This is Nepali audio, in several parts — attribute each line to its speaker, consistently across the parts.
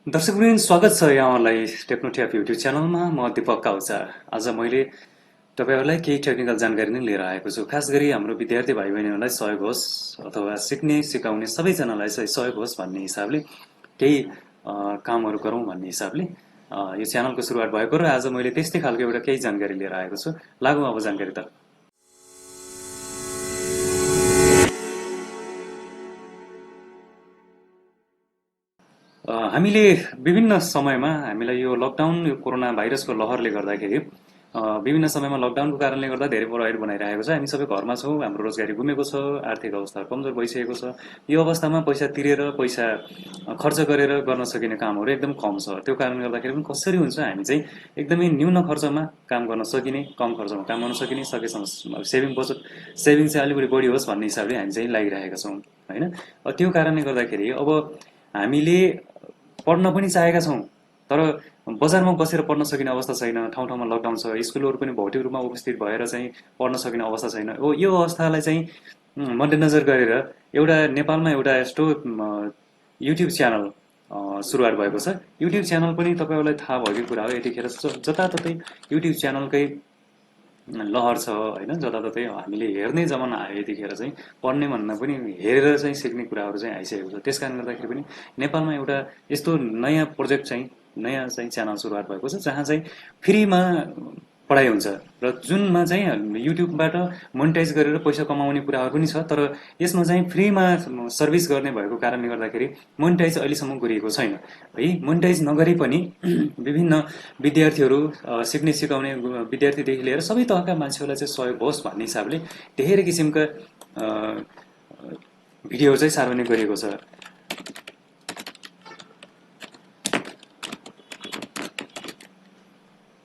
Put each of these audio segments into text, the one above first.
Speaker 1: दर्शकवृन्द स्वागत छ यहाँहरूलाई टेक्नो ट्याप युट्युब च्यानलमा। म दीपक काउचा। आज मैले तपाईहरुलाई केही टेक्निकल जानकारी नै लिएर आएको छु। खास गरी हाम्रो विद्यार्थी भाइ बहिनीहरूलाई सहयोग होस् अथवा सिक्ने सिकाउने सबैजनालाई चाहिँ सहयोग होस् भन्ने हिसाबले केही कामहरू गरौँ भन्ने हिसाबले यो च्यानलको सुरुवात भएको र आज मैले त्यस्तै खालको एउटा केही जानकारी लिएर आएको छु। लागौँ अब जानकारीतर्फ। हामीले विभिन्न समयमा हामीलाई यो लकडाउन यो कोरोना भाइरसको लहरले गर्दाखेरि विभिन्न समयमा लकडाउनको कारणले गर्दा धेरै प्रभावित बनाइरहेको छ। हामी सबै घरमा छौँ, हाम्रो रोजगारी गुमेको छ, आर्थिक अवस्था कमजोर भइसकेको छ। यो अवस्थामा पैसा तिरेर पैसा खर्च गरेर गर्न सकिने कामहरू एकदम कम छ। त्यो कारणले गर्दाखेरि पनि कसरी हुन्छ हामी चाहिँ एकदमै न्यून खर्चमा काम गर्न सकिने, कम खर्चमा काम गर्न सकिने, सकेसम्म सेभिङ चाहिँ अलि बढी होस् भन्ने हिसाबले हामी चाहिँ लागिरहेका छौँ हैन। त्यो कारणले गर्दाखेरि अब हामीले पढ्न पनि चाहेका छौँ तर बजारमा बसेर पढ्न सकिने अवस्था छैन। ठाउँ ठाउँमा लकडाउन छ, स्कुलहरू पनि भौतिक रूपमा उपस्थित भएर चाहिँ पढ्न सकिने अवस्था छैन। यो अवस्थालाई चाहिँ मध्यनजर गरेर एउटा नेपालमा एउटा यस्तो युट्युब च्यानल सुरुवात भएको छ। युट्युब च्यानल पनि तपाईहरुलाई थाहा भएको कुरा हो। यतिखेर जताततै युट्युब च्यानलकै लहर छ हैन। जताततै हामीले हेर्ने जमाना आयो। यतिखेर चाहिँ पढ्ने भन्दा पनि हेरेर चाहिँ सिक्ने कुराहरू चाहिँ आइसकेको छ। त्यसकारणले गर्दाखेरि पनि नेपालमा एउटा यस्तो नयाँ प्रोजेक्ट चाहिँ नयाँ चाहिँ च्यानल सुरुवात भएको छ जहाँ चाहिँ फ्रीमा पढाइ हुन्छ र जुनमा चाहिँ युट्युबबाट मोनेटाइज गरेर पैसा कमाउने कुराहरू पनि छ। तर यसमा चाहिँ फ्रीमा सर्भिस गर्ने भएको कारणले गर्दाखेरि मोनेटाइज अहिलेसम्म गरिएको छैन है। मोनेटाइज नगरी पनि विभिन्न विद्यार्थीहरू सिक्ने सिकाउने विद्यार्थीदेखि लिएर सबै तहका मान्छेहरूलाई चाहिँ सहयोग होस् भन्ने हिसाबले धेरै किसिमका भिडियोहरू चाहिँ सार्वजनिक गरिएको छ।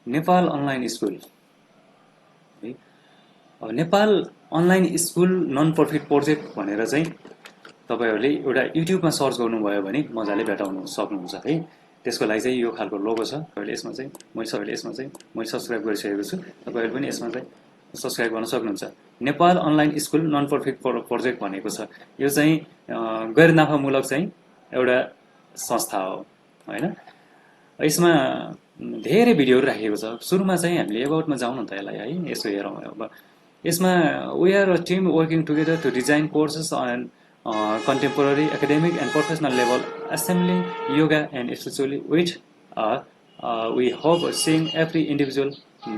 Speaker 1: नेपाल अनलाइन स्कुल है। Nepal online school non profit project भनेर चाहिँ तपाईहरुले एउटा युट्युबमा सर्च गर्नुभयो भने मजाले भेटाउन सक्नुहुन्छ है। त्यसको लागि चाहिँ यो खालको लोगो छ। तपाईले यसमा चाहिँ मैले सब्स्क्राइब गरिसकेको छु। तपाईहरु पनि यसमा चाहिँ सब्स्क्राइब गर्न सक्नुहुन्छ। Nepal online school non profit project भनेको छ। यो चाहिँ गैर नाफामूलक चाहिँ एउटा संस्था हो हैन। यसमा धेरै भिडियोहरू राखिएको छ। सुरुमा चाहिँ हामीले एबाउटमा जाउँ न त यसलाई है। यसो हेरौँ अब। यसमा we are a team working together to design courses on contemporary academic and professional level assembling yoga and spiritually with we hope seeing every individual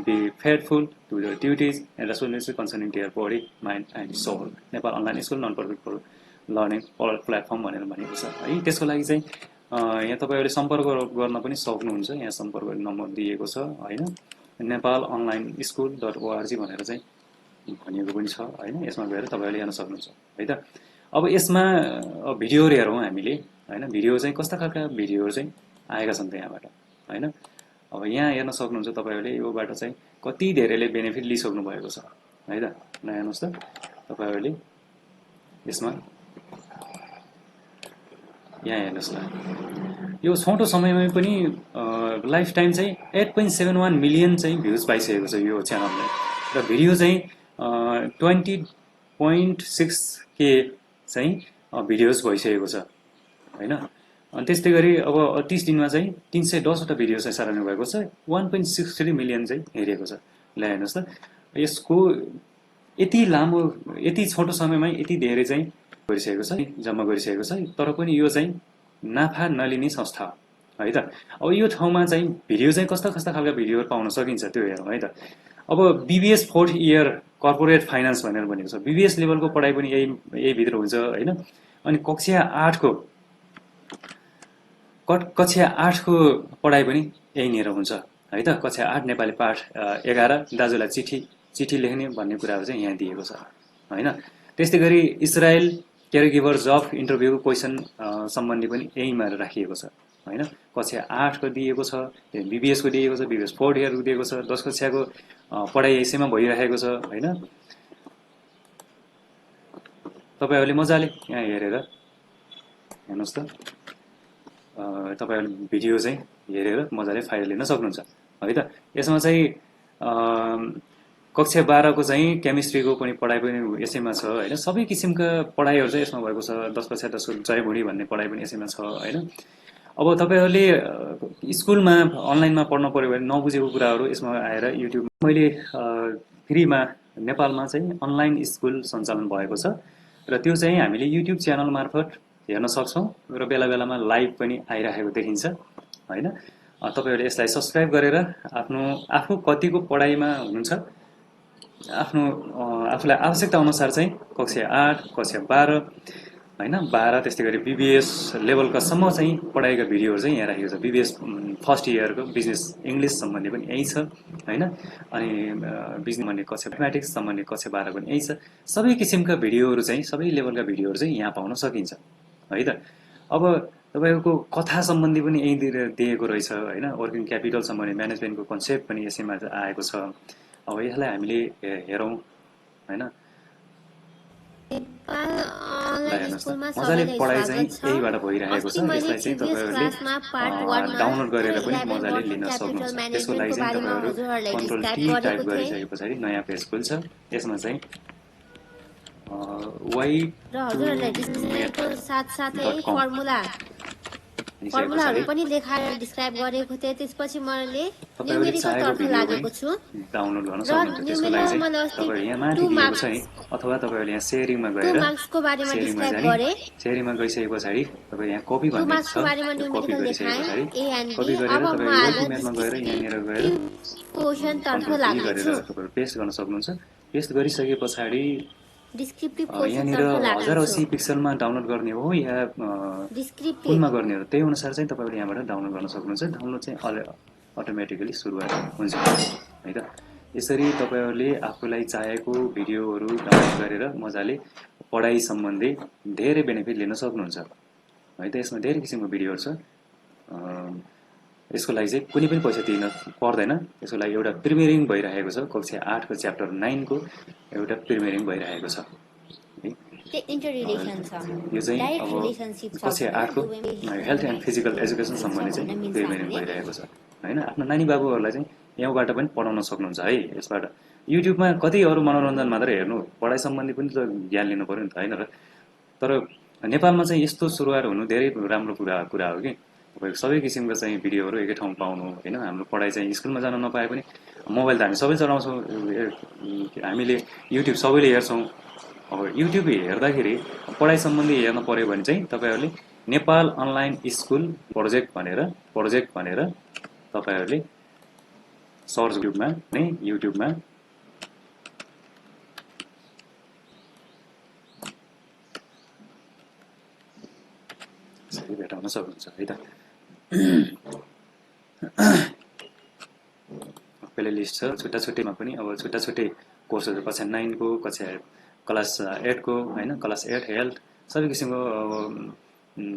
Speaker 1: be faithful to their duties and responsibilities concerning their body, mind and soul. Nepal online school non-profit learning platform भनेर भनेको छ है। त्यसको लागि चाहिँ यहाँ तपाईहरुले सम्पर्क गर्न पनि सक्नुहुन्छ। यहाँ सम्पर्क नम्बर दिएको छ हैन। nepalonlineschool.org भनेर चाहिँ भनिएको पनि छ हैन। यसमा गएर तपाईहरुले हेर्न सक्नुहुन्छ है त। अब यसमा भिडियोहरु हेरौँ हामीले हैन। भिडियो चाहिँ कस्ता खालका भिडियोहरु चाहिँ आएका छन् त यहाँबाट हैन। अब यहाँ हेर्न सक्नुहुन्छ तपाईहरुले योबाट चाहिँ कति धेरैले बेनिफिट लिइसक्नु भएको छ है त। ल हेर्नुस् त तपाईहरुले यसमा यहाँ हेर्नुस् न। यो छोटो समयमै पनि लाइफ टाइम चाहिँ 8.71 मिलियन चाहिँ भ्युज पाइसकेको छ यो च्यानलले र भिडियो चाहिँ 20.6K चाहिँ भिडियोज भइसकेको छ हैन। अनि त्यस्तै गरी अब 30 दिनमा चाहिँ 310 वटा भिडियो चाहिँ सार्वजनिक भएको छ। 1.63 मिलियन चाहिँ हेरेको छ। ल हेर्नुस् त यसको यति लामो यति छोटो समयमै यति धेरै चाहिँ गरिसकेको छ जम्मा गरिसकेको छ। तर पनि यो चाहिँ नाफा नलिने संस्था हो है त। अब यो ठाउँमा चाहिँ भिडियो चाहिँ कस्ता खालका भिडियोहरु पाउन सकिन्छ त्यो हेरौँ है त। अब BBS 4th year corporate finance भनेर भनेको छ। बीबीएस लेभलको पढाइ पनि यही भित्र हुन्छ हैन। अनि कक्षा 8 को पढाइ पनि यहीँनिर हुन्छ है त। कक्षा 8 नेपाली पाठ 11 दाजुलाई चिठी लेख्ने भन्ने कुराहरु चाहिँ यहाँ दिएको छ हैन। त्यस्तै गरी इजरायल केयरगिभर जब इन्टरभ्यु क्वेशन सम्बन्धी पनि यहीँमा राखिएको छ हैन। कक्षा 8 को दिएको छ, बीबीएस को दिएको छ, बीबीएस 4th इयर को दिएको छ, 10 कक्षाको पढाइ यसैमा भइरहेको छ हैन। तपाईहरुले मजाले यहाँ हेरेर हेर्नुस् त। तपाईहरुले भिडियो चाहिँ हेरेर मजाले फाइदा लिन सक्नुहुन्छ है त। यसमा चाहिँ कक्षा 12 को चाहिँ केमिस्ट्रीको पनि पढाइ पनि यसैमा छ हैन। सबै किसिमका पढाइहरु चाहिँ यसमा भएको छ। 10 कक्षा 10 को जयभुडी भन्ने पढाइ पनि यसैमा छ हैन। अब तपाईहरुले स्कुलमा अनलाइनमा पढ्न पर्यो भने नबुझेको कुराहरू यसमा आएर युट्युब मैले फ्रीमा नेपालमा चाहिँ अनलाइन स्कुल सञ्चालन भएको छ र त्यो चाहिँ हामीले युट्युब च्यानल मार्फत हेर्न सक्छौं र बेला बेलामा लाइभ पनि आइराखेको देखिन्छ हैन। तपाईहरुले यसलाई सब्स्क्राइब गरेर आफू कतिको पढाइमा हुनुहुन्छ आफ्नो आफूलाई आवश्यकता अनुसार चाहिँ कक्षा 8 कक्षा 12 हैन 12 त्यस्तै गरी बीबीएस लेभलका सम्म चाहिँ पढाइका भिडियोहरु चाहिँ यहाँ राखेको छ। बीबीएस फर्स्ट इयरको बिजनेस इंग्लिश सम्बन्धी पनि यही छ हैन। अनि बिजनेस सम्बन्धी कक्षा म्याथमेटिक्स सम्बन्धी कक्षा 12 पनि यही छ। सबै किसिमका भिडियोहरु चाहिँ सबै लेभलका भिडियोहरु चाहिँ यहाँ पाउन सकिन्छ है त। अब तपाईको कथा सम्बन्धी पनि यही दिएको रहेछ हैन। वर्किङ क्यापिटल सम्बन्धी म्यानेजमेन्टको कन्सेप्ट पनि यसैमा आएको छ। अब यसलाई हामीले हेरौं हैन। मजाले पढाइ चाहिँ यहीबाट भइरहेको छ। यसलाई चाहिँ तपाईहरुले डाउनलोड गरेर पनि मजाले लिन सक्नुहुन्छ। त्यसको लागि चाहिँ तपाईहरु कन्ट्रोल टी टाइप गरिसकेपछि नयाँ पेज खुल्छ। यसमा चाहिँ
Speaker 2: फर्मुलाहरु पनि लेखाएर डिस्क्राइब गरेको थिए। त्यसपछि मैले न्यूमेरिकल तर्फ लागेको छु।
Speaker 1: डाउनलोड गर्न सक्नुहुन्छ। त्यसको लागि चाहिँ तपाईहरु यहाँ माथि दिएको छ नि अथवा तपाईहरुले यहाँ शेयरिङमा गएर
Speaker 2: 2 मार्क्सको बारेमा डिस्क्राइब गरे।
Speaker 1: शेयरिङमा गइसकेपछि तपाईहरु यहाँ कपी भन्ने छ। कपी गरिसकेपछि कपी गरेर तपाईहरु डकुमेन्टमा गएर यहाँनिर गएर
Speaker 2: क्वेशन तर्फ लागेको छु।
Speaker 1: तपाईहरु पेस्ट गर्न सक्नुहुन्छ। पेस्ट गरिसकेपछि
Speaker 2: डिस्क्रिप्टिभ क्वेशन
Speaker 1: यहाँनिर 1080 पिक्सलमा डाउनलोड गर्ने हो या कुनमा गर्ने हो त्यही अनुसार चाहिँ तपाईहरुले यहाँबाट डाउनलोड गर्न सक्नुहुन्छ। डाउनलोड चाहिँ अटोमेटिकली सुरुवात हुन्छ है त। यसरी तपाईहरुले आफूलाई चाहेको भिडियोहरु डाउनलोड गरेर मजाले पढाइ सम्बन्धी धेरै बेनिफिट लिन सक्नुहुन्छ है त। यसमा धेरै किसिमको भिडियोहरु छ। यसको लागि चाहिँ कुनै पनि पैसा तिर्न पर्दैन। यसको लागि एउटा प्रिमियरिङ भइरहेको छ। कक्षा 8 को च्याप्टर 9 को एउटा प्रिमियरिङ भइरहेको छ।
Speaker 2: इन्टररिलेसन छ।
Speaker 1: यो चाहिँ अब कक्षा 8 को हेल्थ एन्ड फिजिकल एजुकेसन सम्बन्धी चाहिँ प्रिमियरिङ भइरहेको छ हैन। आफ्नो नानी बाबुहरुलाई चाहिँ यहाँबाट पनि पढाउन सक्नुहुन्छ है। यसबाट युट्युबमा कति अरु मनोरञ्जन मात्र हेर्नु पढाइ सम्बन्धी पनि त ज्ञान लिनु पर्यो नि त हैन र। तर नेपालमा चाहिँ यस्तो सुरुवात हुनु धेरै राम्रो कुरा हो कि तपाईको सबै किसिमको चाहिँ भिडियोहरु एकै ठाउँमा पाउनु हैन। हाम्रो पढाइ चाहिँ स्कुलमा जान नपाए पनि मोबाइल त हामी सबै चलाउँछौं। हामीले युट्युब सबैले हेर्छौं। अब युट्युब हेर्दाखेरि पढाइ सम्बन्धी हेर्न पर्यो भने चाहिँ तपाईहरुले नेपाल अनलाइन स्कुल प्रोजेक्ट भनेर तपाईहरुले सर्च युट्युबमा सही भेटाउन सक्नुहुन्छ है त। प्ले लिस्ट छ छुट्टा-छुट्टैमा पनि। अब छुट्टा-छुट्टै कोर्सहरु कक्षा 9 को कक्षा क्लास 8 को हैन। क्लास 8 हेल्थ सबै किसिमको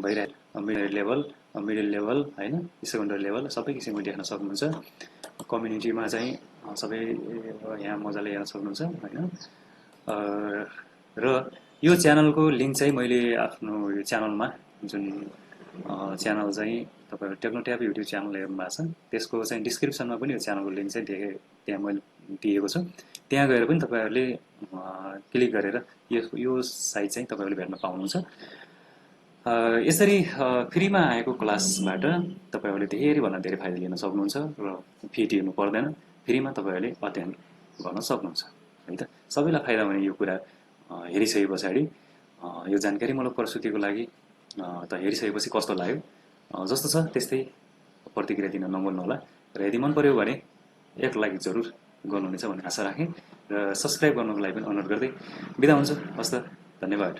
Speaker 1: भइरहेको मिडल लेभल हैन सेकेन्डरी लेभल सबै किसिमको देख्न सक्नुहुन्छ। कम्युनिटीमा चाहिँ सबै यहाँ मजाले हेर्न सक्नुहुन्छ हैन। र यो च्यानलको लिंक चाहिँ मैले आफ्नो यो च्यानलमा जुन च्यानल चाहिँ तपाईहरु टेक्नो ट्याब युट्युब च्यानल हेर्नु भएको छ त्यसको चाहिँ डिस्क्रिप्सनमा पनि यो च्यानलको लिंक चाहिँ त्यहाँ मैले दिएको छु। त्यहाँ गएर पनि तपाईहरुले क्लिक गरेर यो साइट चाहिँ तपाईहरुले भेट्न पाउनुहुन्छ। यसरी फ्रीमा आएको क्लासबाट तपाईहरुले धेरै भन्दा धेरै फाइदा लिन सक्नुहुन्छ र फी तिर्नु पर्दैन। फ्रीमा तपाईहरुले अध्ययन गर्न सक्नुहुन्छ है त। सबैलाई फाइदा हुने यो कुरा हेरिसकेपछि यो जानकारीमूलक प्रस्तुतिको लागि त हेरिसकेपछि कस्तो लाग्यो जस्तो छ त्यस्तै प्रतिक्रिया दिन नभुल्नु होला। र यदि मन पर्यो भने एक लाइक जरुर गर्नुहुनेछ भन्ने आशा राखेँ र सब्स्क्राइब गर्नको लागि पनि अनुरोध गर्दै बिदा हुन्छु। हस्त धन्यवाद।